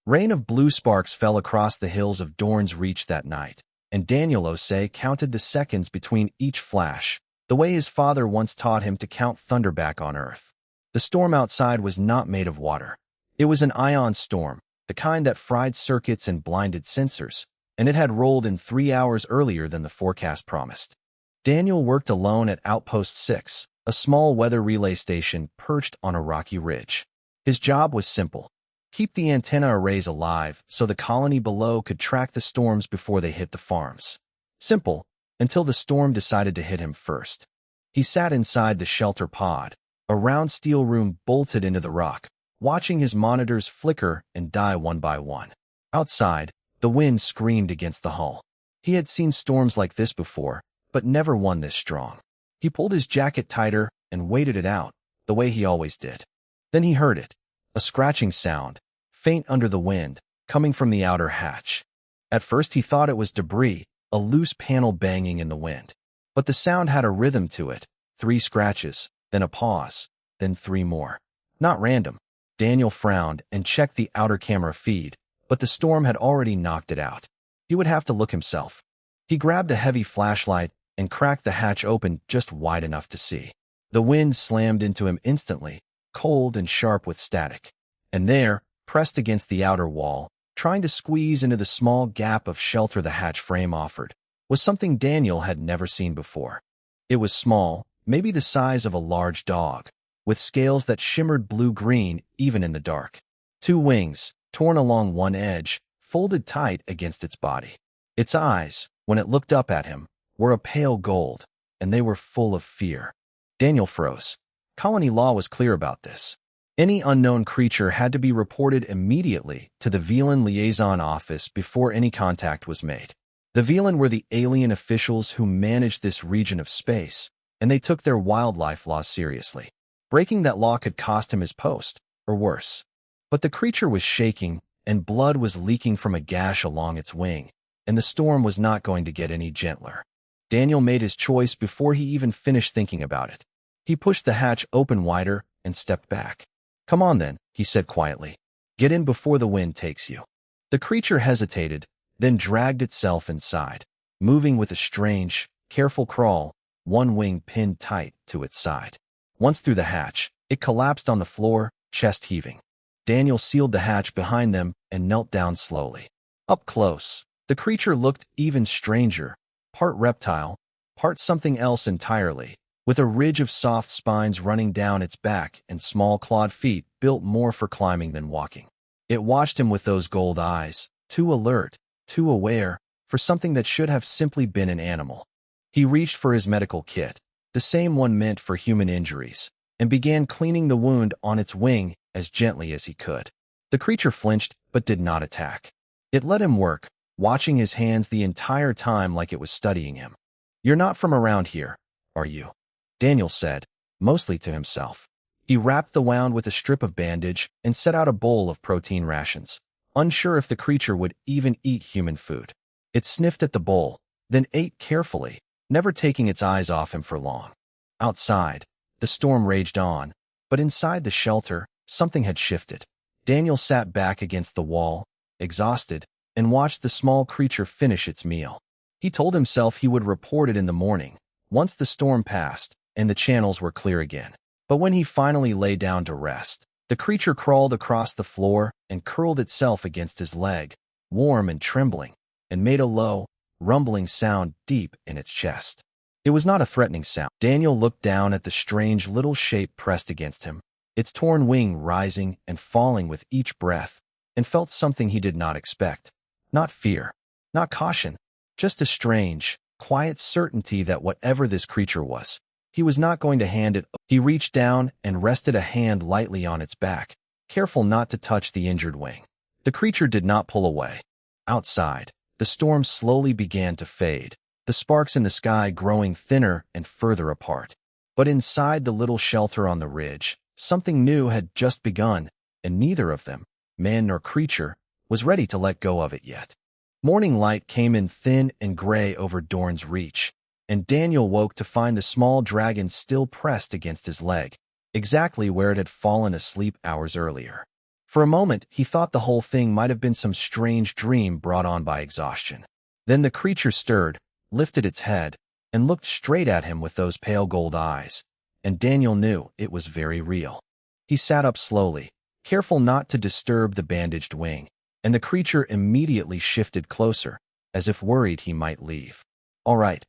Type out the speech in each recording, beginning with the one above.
Rain of blue sparks fell across the hills of Dorn's Reach that night, and Daniel Osei counted the seconds between each flash, the way his father once taught him to count thunder back on Earth. The storm outside was not made of water. It was an ion storm, the kind that fried circuits and blinded sensors, and it had rolled in 3 hours earlier than the forecast promised. Daniel worked alone at Outpost 6, a small weather relay station perched on a rocky ridge. His job was simple: keep the antenna arrays alive so the colony below could track the storms before they hit the farms. Simple, until the storm decided to hit him first. He sat inside the shelter pod, a round steel room bolted into the rock, watching his monitors flicker and die one by one. Outside, the wind screamed against the hull. He had seen storms like this before, but never one this strong. He pulled his jacket tighter and waited it out, the way he always did. Then he heard it, a scratching sound, faint under the wind, coming from the outer hatch. At first he thought it was debris, a loose panel banging in the wind. But the sound had a rhythm to it: 3 scratches, then a pause, then 3 more. Not random. Daniel frowned and checked the outer camera feed, but the storm had already knocked it out. He would have to look himself. He grabbed a heavy flashlight and cracked the hatch open just wide enough to see. The wind slammed into him instantly, cold and sharp with static. And there, pressed against the outer wall, trying to squeeze into the small gap of shelter the hatch frame offered, was something Daniel had never seen before. It was small, maybe the size of a large dog, with scales that shimmered blue-green even in the dark. 2 wings, torn along one edge, folded tight against its body. Its eyes, when it looked up at him, were a pale gold, and they were full of fear. Daniel froze. Colony law was clear about this. Any unknown creature had to be reported immediately to the Velan Liaison Office before any contact was made. The Velan were the alien officials who managed this region of space, and they took their wildlife laws seriously. Breaking that law could cost him his post, or worse. But the creature was shaking, and blood was leaking from a gash along its wing, and the storm was not going to get any gentler. Daniel made his choice before he even finished thinking about it. He pushed the hatch open wider and stepped back. "Come on then," he said quietly. "Get in before the wind takes you." The creature hesitated, then dragged itself inside, moving with a strange, careful crawl, one wing pinned tight to its side. Once through the hatch, it collapsed on the floor, chest heaving. Daniel sealed the hatch behind them and knelt down slowly. Up close, the creature looked even stranger, part reptile, part something else entirely, with a ridge of soft spines running down its back and small clawed feet built more for climbing than walking. It watched him with those gold eyes, too alert, too aware, for something that should have simply been an animal. He reached for his medical kit, the same one meant for human injuries, and began cleaning the wound on its wing as gently as he could. The creature flinched but did not attack. It let him work, watching his hands the entire time like it was studying him. "You're not from around here, are you?" Daniel said, mostly to himself. He wrapped the wound with a strip of bandage and set out a bowl of protein rations, unsure if the creature would even eat human food. It sniffed at the bowl, then ate carefully, never taking its eyes off him for long. Outside, the storm raged on, but inside the shelter, something had shifted. Daniel sat back against the wall, exhausted, and watched the small creature finish its meal. He told himself he would report it in the morning, once the storm passed and the channels were clear again. But when he finally lay down to rest, the creature crawled across the floor and curled itself against his leg, warm and trembling, and made a low, rumbling sound deep in its chest. It was not a threatening sound. Daniel looked down at the strange little shape pressed against him, its torn wing rising and falling with each breath, and felt something he did not expect. Not fear, not caution, just a strange, quiet certainty that whatever this creature was, he was not going to hand it. He reached down and rested a hand lightly on its back, careful not to touch the injured wing. The creature did not pull away. Outside, the storm slowly began to fade, the sparks in the sky growing thinner and further apart. But inside the little shelter on the ridge, something new had just begun, and neither of them, man nor creature, was ready to let go of it yet. Morning light came in thin and gray over Dorn's Reach, and Daniel woke to find the small dragon still pressed against his leg, exactly where it had fallen asleep hours earlier. For a moment, he thought the whole thing might have been some strange dream brought on by exhaustion. Then the creature stirred, lifted its head, and looked straight at him with those pale gold eyes, and Daniel knew it was very real. He sat up slowly, careful not to disturb the bandaged wing, and the creature immediately shifted closer, as if worried he might leave. All right,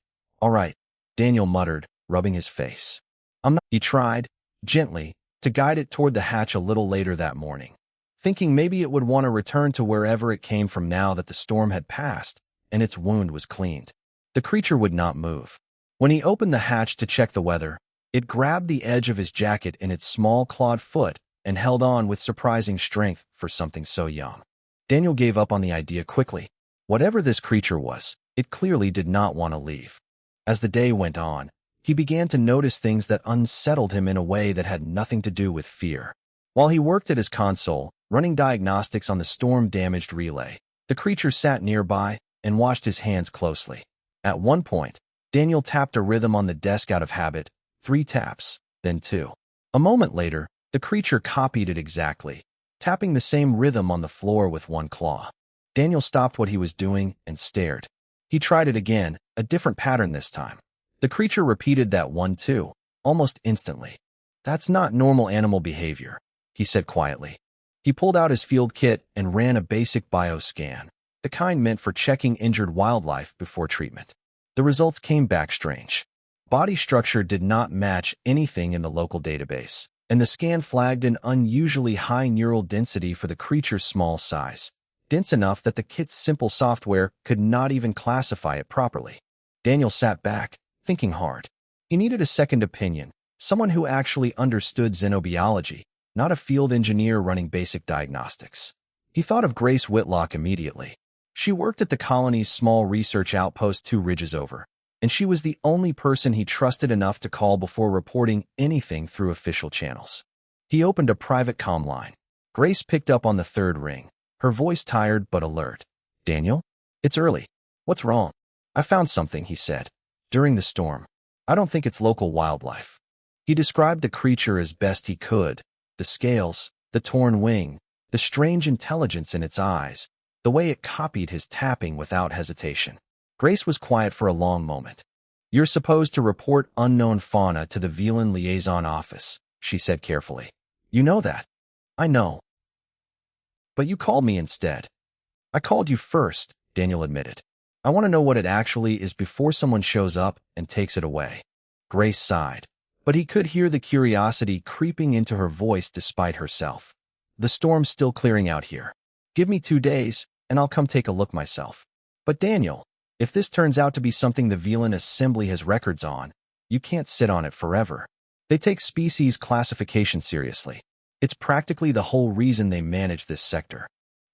Daniel muttered, rubbing his face. I'm not. He tried, gently, to guide it toward the hatch a little later that morning, thinking maybe it would want to return to wherever it came from now that the storm had passed and its wound was cleaned. The creature would not move. When he opened the hatch to check the weather, it grabbed the edge of his jacket in its small clawed foot and held on with surprising strength for something so young. Daniel gave up on the idea quickly. Whatever this creature was, it clearly did not want to leave. As the day went on, he began to notice things that unsettled him in a way that had nothing to do with fear. While he worked at his console, running diagnostics on the storm-damaged relay, the creature sat nearby and watched his hands closely. At one point, Daniel tapped a rhythm on the desk out of habit, 3 taps, then 2. A moment later, the creature copied it exactly, tapping the same rhythm on the floor with 1 claw. Daniel stopped what he was doing and stared. He tried it again, a different pattern this time. The creature repeated that 1-2, almost instantly. That's not normal animal behavior, he said quietly. He pulled out his field kit and ran a basic bioscan, the kind meant for checking injured wildlife before treatment. The results came back strange. Body structure did not match anything in the local database, and the scan flagged an unusually high neural density for the creature's small size, dense enough that the kit's simple software could not even classify it properly. Daniel sat back, thinking hard. He needed a second opinion, someone who actually understood xenobiology, not a field engineer running basic diagnostics. He thought of Grace Whitlock immediately. She worked at the colony's small research outpost 2 ridges over, and she was the only person he trusted enough to call before reporting anything through official channels. He opened a private comm line. Grace picked up on the 3rd ring, her voice tired but alert. Daniel? It's early. What's wrong? I found something, he said. During the storm. I don't think it's local wildlife. He described the creature as best he could. The scales, the torn wing, the strange intelligence in its eyes, the way it copied his tapping without hesitation. Grace was quiet for a long moment. You're supposed to report unknown fauna to the Velan liaison office, she said carefully. You know that. I know. But you called me instead. I called you first, Daniel admitted. I want to know what it actually is before someone shows up and takes it away. Grace sighed, but he could hear the curiosity creeping into her voice despite herself. The storm's still clearing out here. Give me 2 days, and I'll come take a look myself. But Daniel, if this turns out to be something the Velan Assembly has records on, you can't sit on it forever. They take species classification seriously. It's practically the whole reason they manage this sector.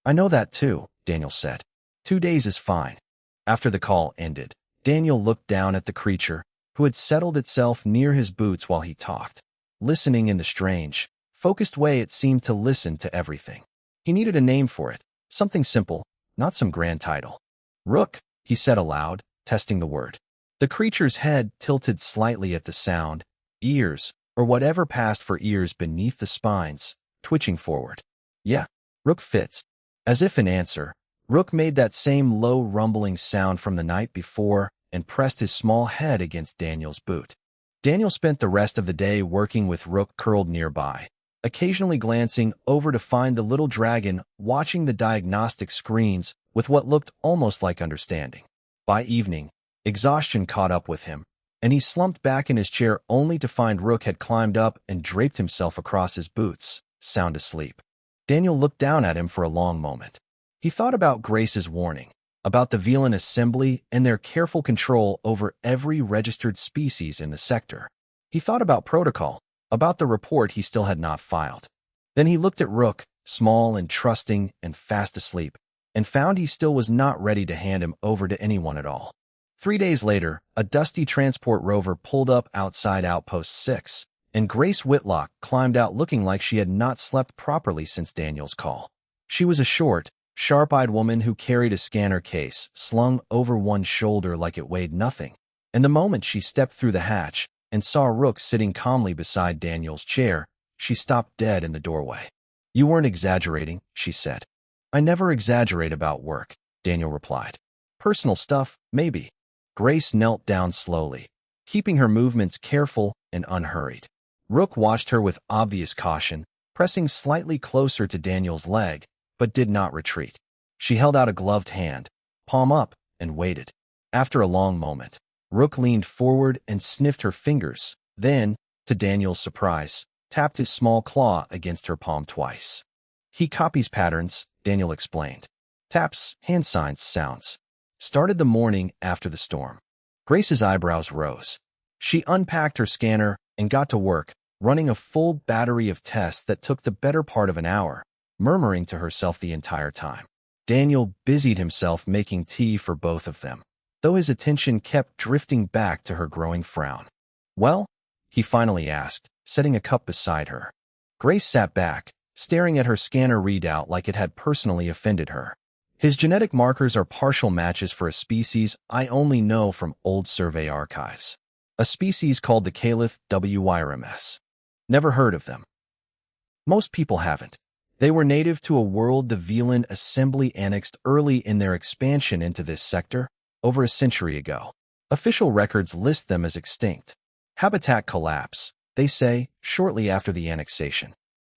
I know that too, Daniel said. 2 days is fine. After the call ended, Daniel looked down at the creature, who had settled itself near his boots while he talked, listening in the strange, focused way it seemed to listen to everything. He needed a name for it, something simple, not some grand title. Rook, he said aloud, testing the word. The creature's head tilted slightly at the sound, ears, or whatever passed for ears beneath the spines, twitching forward. Yeah, Rook fits. As if in answer, Rook made that same low rumbling sound from the night before and pressed his small head against Daniel's boot. Daniel spent the rest of the day working with Rook curled nearby, occasionally glancing over to find the little dragon watching the diagnostic screens with what looked almost like understanding. By evening, exhaustion caught up with him, and he slumped back in his chair only to find Rook had climbed up and draped himself across his boots, sound asleep. Daniel looked down at him for a long moment. He thought about Grace's warning, about the Velan Assembly and their careful control over every registered species in the sector. He thought about protocol, about the report he still had not filed. Then he looked at Rook, small and trusting and fast asleep, and found he still was not ready to hand him over to anyone at all. 3 days later, a dusty transport rover pulled up outside Outpost 6, and Grace Whitlock climbed out looking like she had not slept properly since Daniel's call. She was a short, sharp-eyed woman who carried a scanner case slung over one shoulder like it weighed nothing, and the moment she stepped through the hatch and saw Rook sitting calmly beside Daniel's chair, she stopped dead in the doorway. You weren't exaggerating, she said. I never exaggerate about work, Daniel replied. Personal stuff, maybe. Grace knelt down slowly, keeping her movements careful and unhurried. Rook watched her with obvious caution, pressing slightly closer to Daniel's leg, but did not retreat. She held out a gloved hand, palm up, and waited. After a long moment, Rook leaned forward and sniffed her fingers, then, to Daniel's surprise, tapped his small claw against her palm twice. He copies patterns, Daniel explained. Taps, hand signs, sounds. Started the morning after the storm. Grace's eyebrows rose. She unpacked her scanner and got to work, running a full battery of tests that took the better part of an hour, murmuring to herself the entire time. Daniel busied himself making tea for both of them, though his attention kept drifting back to her growing frown. Well? He finally asked, setting a cup beside her. Grace sat back, staring at her scanner readout like it had personally offended her. His genetic markers are partial matches for a species I only know from old survey archives. A species called the Calith WYRMS. Never heard of them. Most people haven't. They were native to a world the Velan assembly annexed early in their expansion into this sector, over a century ago. Official records list them as extinct. Habitat collapse, they say, shortly after the annexation.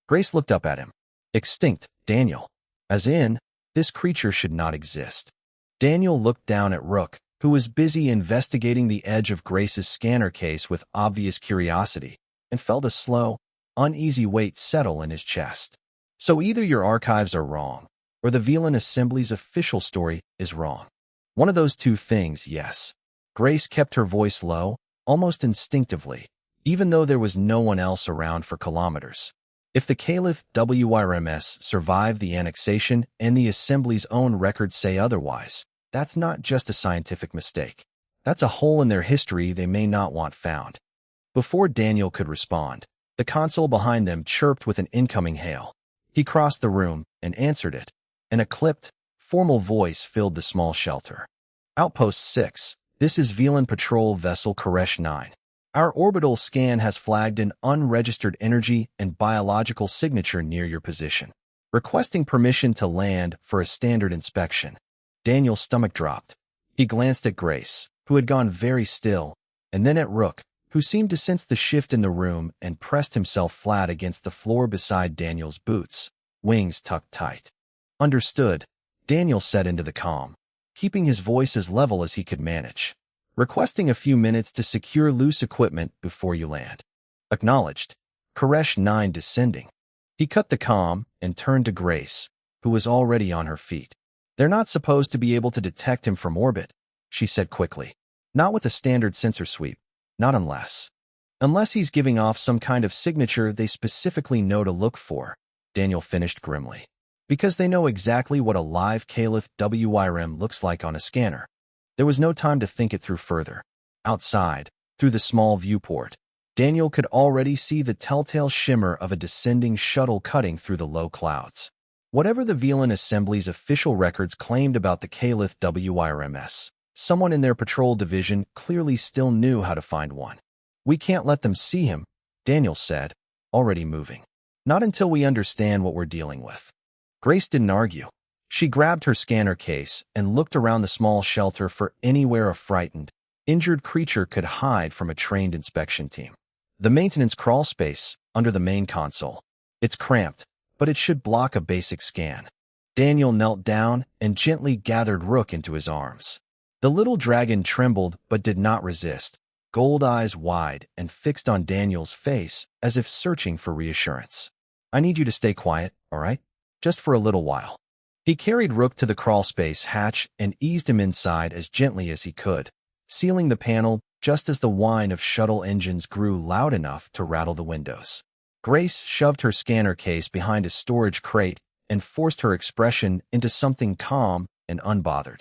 Grace looked up at him. Extinct, Daniel. As in, this creature should not exist. Daniel looked down at Rook, who was busy investigating the edge of Grace's scanner case with obvious curiosity, and felt a slow, uneasy weight settle in his chest. So either your archives are wrong, or the Velan Assembly's official story is wrong. One of those two things, yes. Grace kept her voice low, almost instinctively, even though there was no one else around for kilometers. If the Calith WYRMS survived the annexation and the Assembly's own records say otherwise, that's not just a scientific mistake. That's a hole in their history they may not want found. Before Daniel could respond, the console behind them chirped with an incoming hail. He crossed the room and answered it, and a clipped, formal voice filled the small shelter. Outpost 6, this is Velan Patrol Vessel Koresh 9. Our orbital scan has flagged an unregistered energy and biological signature near your position. Requesting permission to land for a standard inspection. Daniel's stomach dropped. He glanced at Grace, who had gone very still, and then at Rook, who seemed to sense the shift in the room and pressed himself flat against the floor beside Daniel's boots, wings tucked tight. Understood, Daniel said into the comm, keeping his voice as level as he could manage. Requesting a few minutes to secure loose equipment before you land. Acknowledged. Koresh 9 descending. He cut the comm and turned to Grace, who was already on her feet. They're not supposed to be able to detect him from orbit, she said quickly. Not with a standard sensor sweep. Not unless. Unless he's giving off some kind of signature they specifically know to look for, Daniel finished grimly. Because they know exactly what a live Calith WYRM looks like on a scanner. There was no time to think it through further. Outside, through the small viewport, Daniel could already see the telltale shimmer of a descending shuttle cutting through the low clouds. Whatever the Velan Assembly's official records claimed about the Calith WYRMS, someone in their patrol division clearly still knew how to find one. We can't let them see him, Daniel said, already moving. Not until we understand what we're dealing with. Grace didn't argue. She grabbed her scanner case and looked around the small shelter for anywhere a frightened, injured creature could hide from a trained inspection team. The maintenance crawl space, under the main console. It's cramped, but it should block a basic scan. Daniel knelt down and gently gathered Rook into his arms. The little dragon trembled but did not resist, gold eyes wide and fixed on Daniel's face as if searching for reassurance. I need you to stay quiet, all right? Just for a little while. He carried Rook to the crawlspace hatch and eased him inside as gently as he could, sealing the panel just as the whine of shuttle engines grew loud enough to rattle the windows. Grace shoved her scanner case behind a storage crate and forced her expression into something calm and unbothered.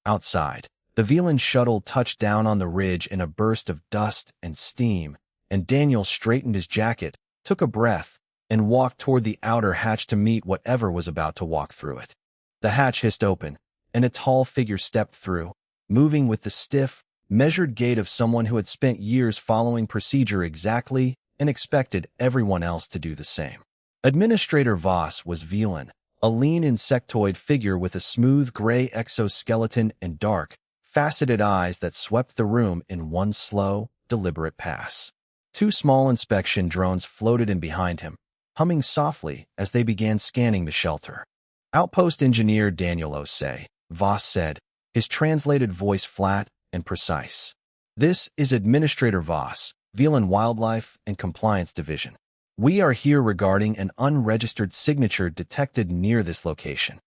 Outside, the Velan shuttle touched down on the ridge in a burst of dust and steam, and Daniel straightened his jacket, took a breath, and walked toward the outer hatch to meet whatever was about to walk through it. The hatch hissed open, and a tall figure stepped through, moving with the stiff, measured gait of someone who had spent years following procedure exactly and expected everyone else to do the same. Administrator Voss was Velan, a lean insectoid figure with a smooth gray exoskeleton and dark, faceted eyes that swept the room in one slow, deliberate pass. Two small inspection drones floated in behind him, humming softly as they began scanning the shelter. Outpost Engineer Daniel Osei, Voss said, his translated voice flat and precise. This is Administrator Voss, Velan Wildlife and Compliance Division. We are here regarding an unregistered signature detected near this location.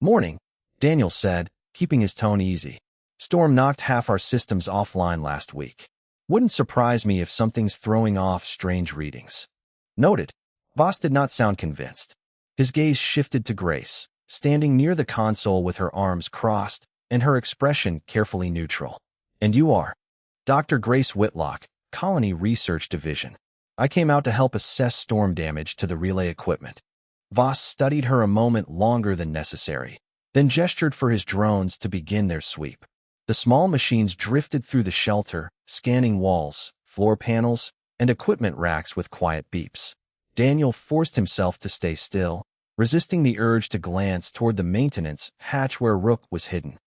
Morning, Daniel said, keeping his tone easy. Storm knocked half our systems offline last week. Wouldn't surprise me if something's throwing off strange readings. Noted. Voss did not sound convinced. His gaze shifted to Grace, standing near the console with her arms crossed and her expression carefully neutral. And you are? Dr. Grace Whitlock, Colony Research Division. I came out to help assess storm damage to the relay equipment. Voss studied her a moment longer than necessary, then gestured for his drones to begin their sweep. The small machines drifted through the shelter, scanning walls, floor panels, and equipment racks with quiet beeps. Daniel forced himself to stay still, resisting the urge to glance toward the maintenance hatch where Rook was hidden.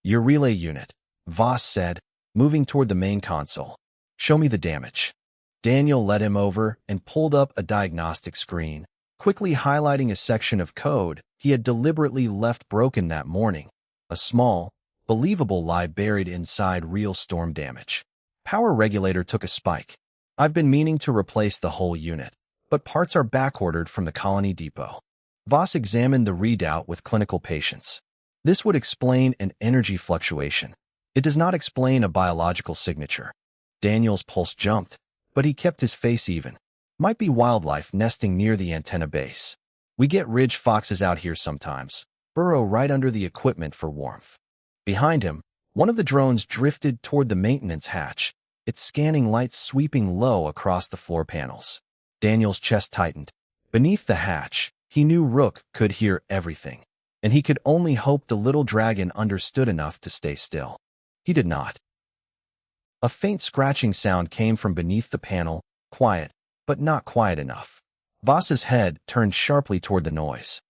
Your relay unit, Voss said, moving toward the main console. Show me the damage. Daniel led him over and pulled up a diagnostic screen, quickly highlighting a section of code he had deliberately left broken that morning. A small, believable lie buried inside real storm damage. Power regulator took a spike. I've been meaning to replace the whole unit, but parts are backordered from the colony depot. Voss examined the readout with clinical patience. This would explain an energy fluctuation. It does not explain a biological signature. Daniel's pulse jumped, but he kept his face even. Might be wildlife nesting near the antenna base. We get ridge foxes out here sometimes, burrow right under the equipment for warmth. Behind him, one of the drones drifted toward the maintenance hatch, its scanning lights sweeping low across the floor panels. Daniel's chest tightened. Beneath the hatch, he knew Rook could hear everything, and he could only hope the little dragon understood enough to stay still. He did not. A faint scratching sound came from beneath the panel, quiet, but not quiet enough. Voss's head turned sharply toward the noise.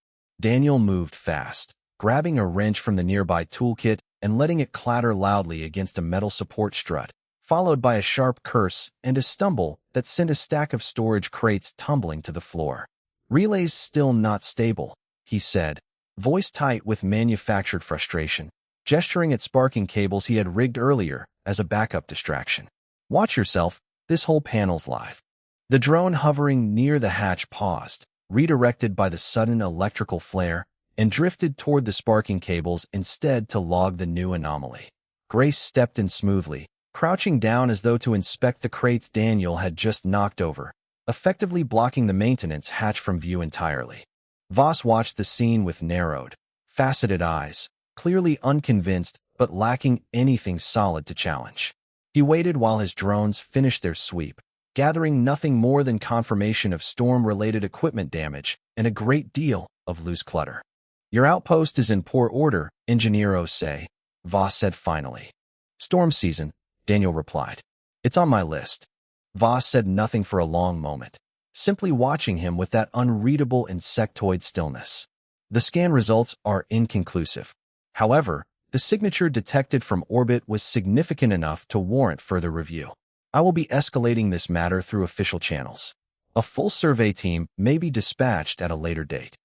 Daniel moved fast, grabbing a wrench from the nearby toolkit and letting it clatter loudly against a metal support strut, followed by a sharp curse and a stumble that sent a stack of storage crates tumbling to the floor. Relays still not stable, he said, voice tight with manufactured frustration, gesturing at sparking cables he had rigged earlier as a backup distraction. Watch yourself, this whole panel's live. The drone hovering near the hatch paused, redirected by the sudden electrical flare, and drifted toward the sparking cables instead to log the new anomaly. Grace stepped in smoothly, crouching down as though to inspect the crates Daniel had just knocked over, effectively blocking the maintenance hatch from view entirely. Voss watched the scene with narrowed, faceted eyes, clearly unconvinced but lacking anything solid to challenge. He waited while his drones finished their sweep, gathering nothing more than confirmation of storm-related equipment damage and a great deal of loose clutter. Your outpost is in poor order, Engineer Osei, Voss said finally. Storm season, Daniel replied. It's on my list. Voss said nothing for a long moment, simply watching him with that unreadable insectoid stillness. The scan results are inconclusive. However, the signature detected from orbit was significant enough to warrant further review. I will be escalating this matter through official channels. A full survey team may be dispatched at a later date.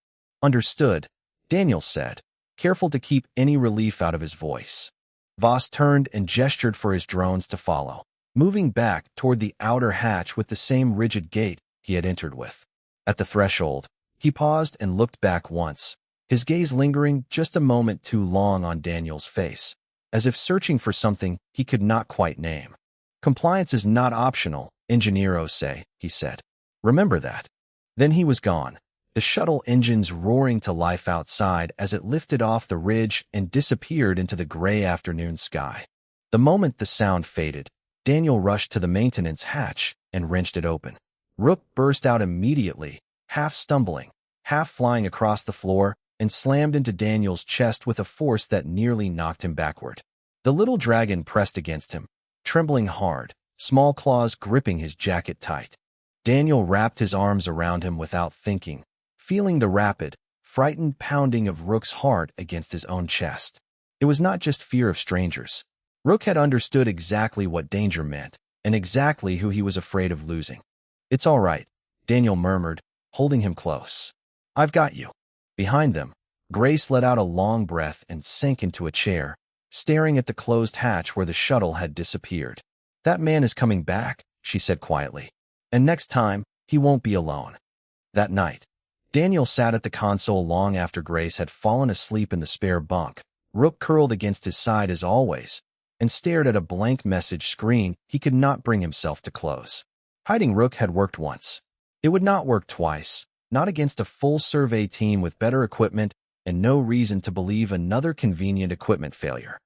Understood, Daniel said, careful to keep any relief out of his voice. Voss turned and gestured for his drones to follow, moving back toward the outer hatch with the same rigid gait he had entered with. At the threshold, he paused and looked back once, his gaze lingering just a moment too long on Daniel's face, as if searching for something he could not quite name. Compliance is not optional, Engineer Osei, he said. Remember that. Then he was gone, the shuttle engines roaring to life outside as it lifted off the ridge and disappeared into the gray afternoon sky. The moment the sound faded, Daniel rushed to the maintenance hatch and wrenched it open. Rook burst out immediately, half stumbling, half flying across the floor, and slammed into Daniel's chest with a force that nearly knocked him backward. The little dragon pressed against him, trembling hard, small claws gripping his jacket tight. Daniel wrapped his arms around him without thinking, feeling the rapid, frightened pounding of Rook's heart against his own chest. It was not just fear of strangers. Rook had understood exactly what danger meant, and exactly who he was afraid of losing. "It's all right," Daniel murmured, holding him close. "I've got you." Behind them, Grace let out a long breath and sank into a chair, staring at the closed hatch where the shuttle had disappeared. "That man is coming back," she said quietly. "And next time, he won't be alone." That night, Daniel sat at the console long after Grace had fallen asleep in the spare bunk, Rook curled against his side as always, and stared at a blank message screen he could not bring himself to close. Hiding Rook had worked once. It would not work twice, not against a full survey team with better equipment and no reason to believe another convenient equipment failure.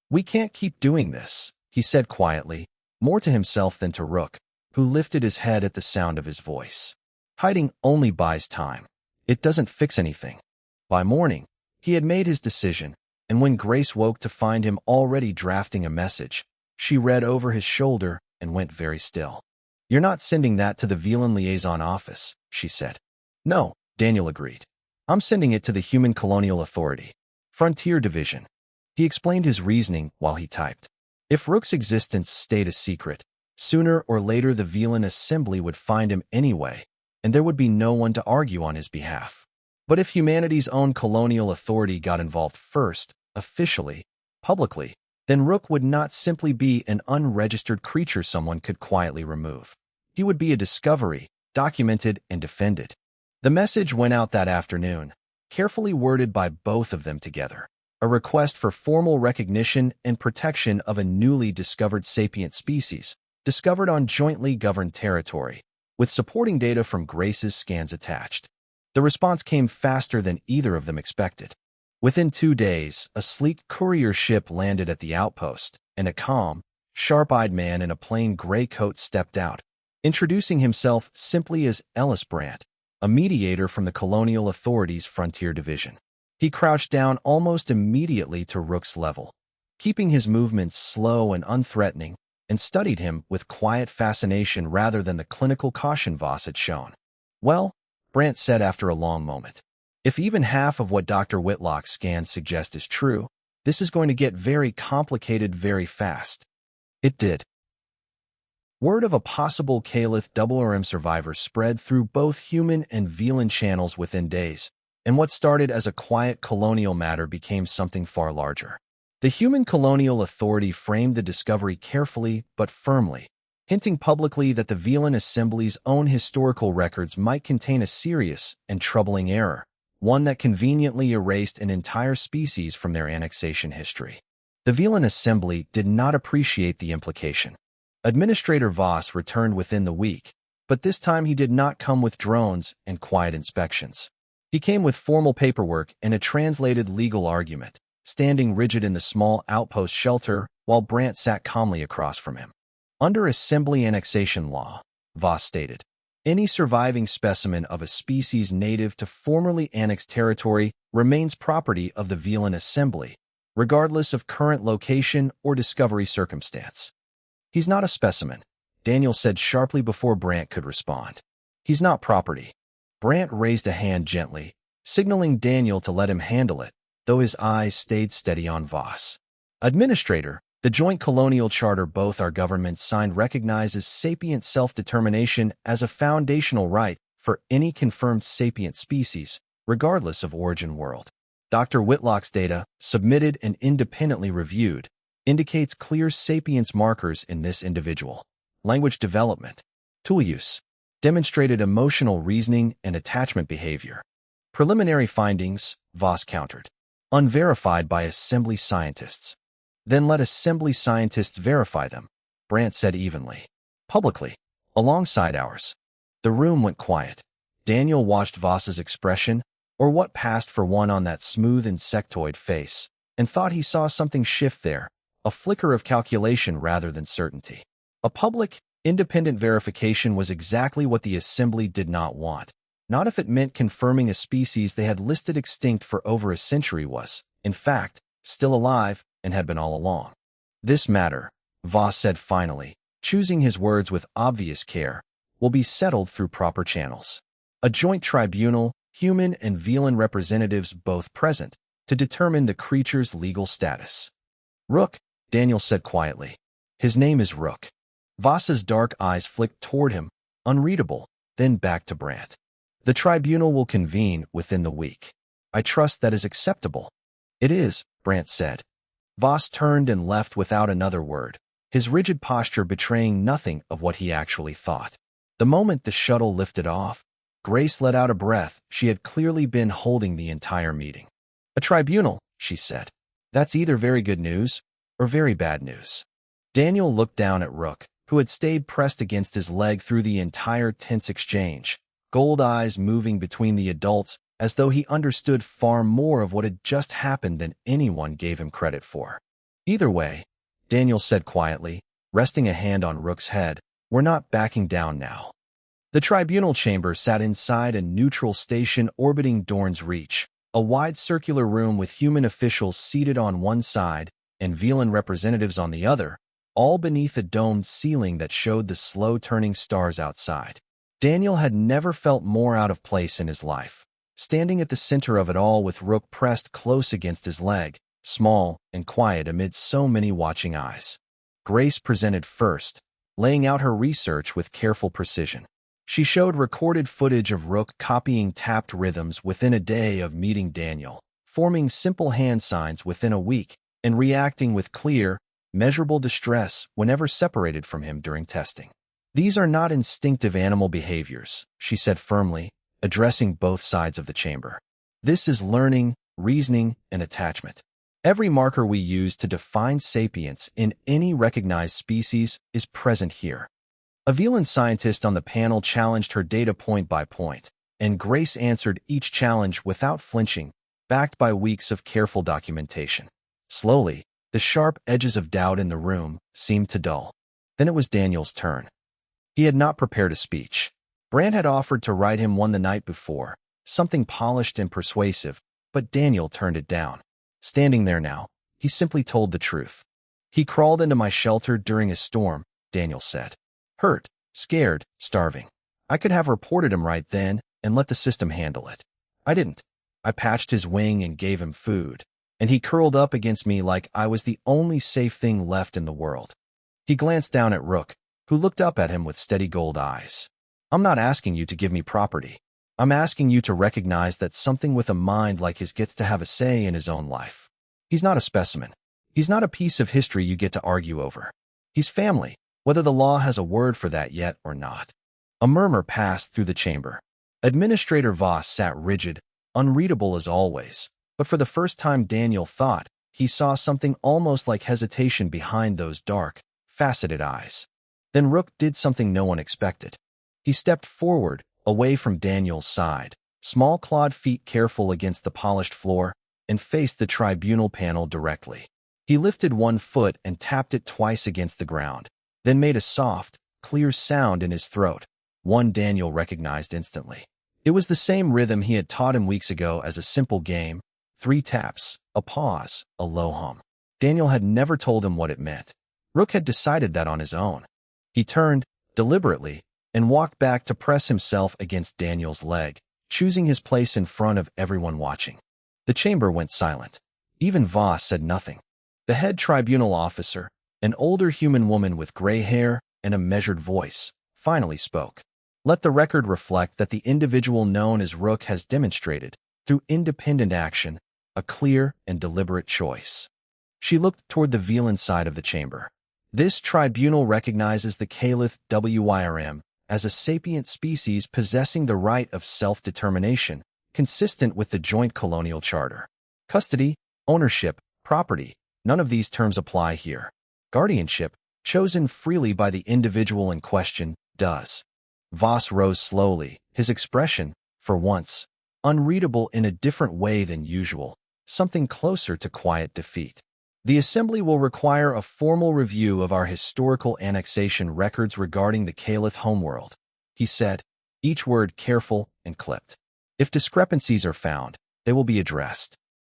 "We can't keep doing this," he said quietly, more to himself than to Rook, who lifted his head at the sound of his voice. "Hiding only buys time. It doesn't fix anything." By morning, he had made his decision, and when Grace woke to find him already drafting a message, she read over his shoulder and went very still. "You're not sending that to the Velan Liaison Office," she said. "No," Daniel agreed. "I'm sending it to the Human Colonial Authority, Frontier Division." He explained his reasoning while he typed. If Rook's existence stayed a secret, sooner or later the Velan Assembly would find him anyway, and there would be no one to argue on his behalf. But if humanity's own colonial authority got involved first, officially, publicly, then Rook would not simply be an unregistered creature someone could quietly remove. He would be a discovery, documented and defended. The message went out that afternoon, carefully worded by both of them together. A request for formal recognition and protection of a newly discovered sapient species, discovered on jointly governed territory, with supporting data from Grace's scans attached. The response came faster than either of them expected. Within 2 days, a sleek courier ship landed at the outpost, and a calm, sharp-eyed man in a plain gray coat stepped out, introducing himself simply as Ellis Brandt, a mediator from the Colonial Authority's Frontier Division. He crouched down almost immediately to Rook's level, keeping his movements slow and unthreatening, and studied him with quiet fascination rather than the clinical caution Voss had shown. "Well," Brandt said after a long moment, "if even half of what Dr. Whitlock's scans suggest is true, this is going to get very complicated very fast." It did. Word of a possible Calith RM survivor spread through both human and Velan channels within days, and what started as a quiet colonial matter became something far larger. The Human Colonial Authority framed the discovery carefully but firmly, hinting publicly that the Velan Assembly's own historical records might contain a serious and troubling error, one that conveniently erased an entire species from their annexation history. The Velan Assembly did not appreciate the implication. Administrator Voss returned within the week, but this time he did not come with drones and quiet inspections. He came with formal paperwork and a translated legal argument, standing rigid in the small outpost shelter while Brandt sat calmly across from him. Under Assembly annexation law, Voss stated, any surviving specimen of a species native to formerly annexed territory remains property of the Velan Assembly, regardless of current location or discovery circumstance. "He's not a specimen," Daniel said sharply before Brandt could respond. "He's not property." Brandt raised a hand gently, signaling Daniel to let him handle it, though his eyes stayed steady on Voss. "Administrator, the joint colonial charter both our governments signed recognizes sapient self-determination as a foundational right for any confirmed sapient species, regardless of origin world. Dr. Whitlock's data, submitted and independently reviewed, indicates clear sapience markers in this individual. Language development, tool use, demonstrated emotional reasoning and attachment behavior. Preliminary findings," Voss countered, "unverified by Assembly scientists." "Then let Assembly scientists verify them," Brandt said evenly. "Publicly, alongside ours." The room went quiet. Daniel watched Voss's expression, or what passed for one on that smooth insectoid face, and thought he saw something shift there, a flicker of calculation rather than certainty. A public, independent verification was exactly what the Assembly did not want. Not if it meant confirming a species they had listed extinct for over a century was, in fact, still alive and had been all along. "This matter," Voss said finally, choosing his words with obvious care, "will be settled through proper channels. A joint tribunal, human and Velan representatives both present, to determine the creature's legal status. Rook, Daniel said quietly. His name is Rook. Voss's dark eyes flicked toward him, unreadable, then back to Brant. The tribunal will convene within the week. I trust that is acceptable. It is, Brant said. Voss turned and left without another word, his rigid posture betraying nothing of what he actually thought. The moment the shuttle lifted off, Grace let out a breath she had clearly been holding the entire meeting. A tribunal, she said. That's either very good news or very bad news. Daniel looked down at Rook, who had stayed pressed against his leg through the entire tense exchange, gold eyes moving between the adults as though he understood far more of what had just happened than anyone gave him credit for. Either way, Daniel said quietly, resting a hand on Rook's head, we're not backing down now. The tribunal chamber sat inside a neutral station orbiting Dorn's Reach, a wide circular room with human officials seated on one side and Velan representatives on the other, all beneath a domed ceiling that showed the slow-turning stars outside. Daniel had never felt more out of place in his life, standing at the center of it all with Rook pressed close against his leg, small and quiet amid so many watching eyes. Grace presented first, laying out her research with careful precision. She showed recorded footage of Rook copying tapped rhythms within a day of meeting Daniel, forming simple hand signs within a week, and reacting with clear, measurable distress whenever separated from him during testing. These are not instinctive animal behaviors, she said firmly, addressing both sides of the chamber. This is learning, reasoning, and attachment. Every marker we use to define sapience in any recognized species is present here. A Velan scientist on the panel challenged her data point by point, and Grace answered each challenge without flinching, backed by weeks of careful documentation. Slowly, the sharp edges of doubt in the room seemed to dull. Then it was Daniel's turn. He had not prepared a speech. Brant had offered to write him one the night before, something polished and persuasive, but Daniel turned it down. Standing there now, he simply told the truth. He crawled into my shelter during a storm, Daniel said. Hurt, scared, starving. I could have reported him right then and let the system handle it. I didn't. I patched his wing and gave him food, and he curled up against me like I was the only safe thing left in the world. He glanced down at Rook, who looked up at him with steady gold eyes. I'm not asking you to give me property. I'm asking you to recognize that something with a mind like his gets to have a say in his own life. He's not a specimen. He's not a piece of history you get to argue over. He's family, whether the law has a word for that yet or not. A murmur passed through the chamber. Administrator Voss sat rigid, unreadable as always, but for the first time Daniel thought he saw something almost like hesitation behind those dark, faceted eyes. Then Rook did something no one expected. He stepped forward, away from Daniel's side, small clawed feet careful against the polished floor, and faced the tribunal panel directly. He lifted one foot and tapped it twice against the ground, then made a soft, clear sound in his throat, one Daniel recognized instantly. It was the same rhythm he had taught him weeks ago as a simple game, 3 taps, a pause, a low hum. Daniel had never told him what it meant. Rook had decided that on his own. He turned, deliberately, and walked back to press himself against Daniel's leg, choosing his place in front of everyone watching. The chamber went silent. Even Voss said nothing. The head tribunal officer, an older human woman with gray hair and a measured voice, finally spoke. Let the record reflect that the individual known as Rook has demonstrated, through independent action, a clear and deliberate choice. She looked toward the Velan side of the chamber. This tribunal recognizes the Caliph WYRM as a sapient species possessing the right of self-determination, consistent with the Joint Colonial Charter. Custody, ownership, property, none of these terms apply here. Guardianship, chosen freely by the individual in question, does. Voss rose slowly, his expression, for once, unreadable in a different way than usual, something closer to quiet defeat. The Assembly will require a formal review of our historical annexation records regarding the Caliph homeworld, he said, each word careful and clipped. If discrepancies are found, they will be addressed.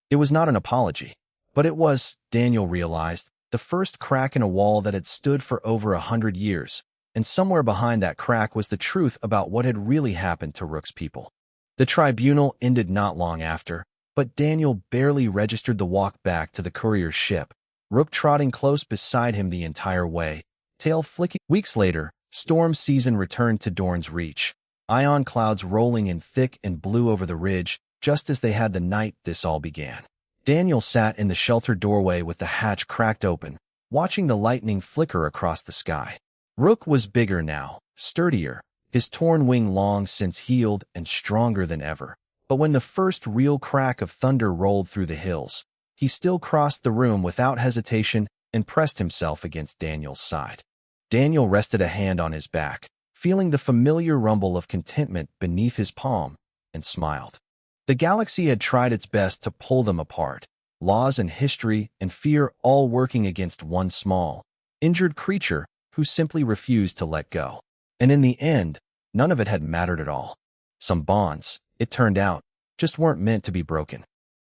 It was not an apology, but it was, Daniel realized, the first crack in a wall that had stood for over 100 years, and somewhere behind that crack was the truth about what had really happened to Rook's people. The tribunal ended not long after, but Daniel barely registered the walk back to the courier's ship, Rook trotting close beside him the entire way, tail flicking. Weeks later, storm season returned to Dorne's Reach, ion clouds rolling in thick and blue over the ridge, just as they had the night this all began. Daniel sat in the shelter doorway with the hatch cracked open, watching the lightning flicker across the sky. Rook was bigger now, sturdier, his torn wing long since healed and stronger than ever. But when the first real crack of thunder rolled through the hills, he still crossed the room without hesitation and pressed himself against Daniel's side. Daniel rested a hand on his back, feeling the familiar rumble of contentment beneath his palm, and smiled. The galaxy had tried its best to pull them apart, laws and history and fear all working against one small, injured creature who simply refused to let go. And in the end, none of it had mattered at all. Some bonds, it turned out, just weren't meant to be broken.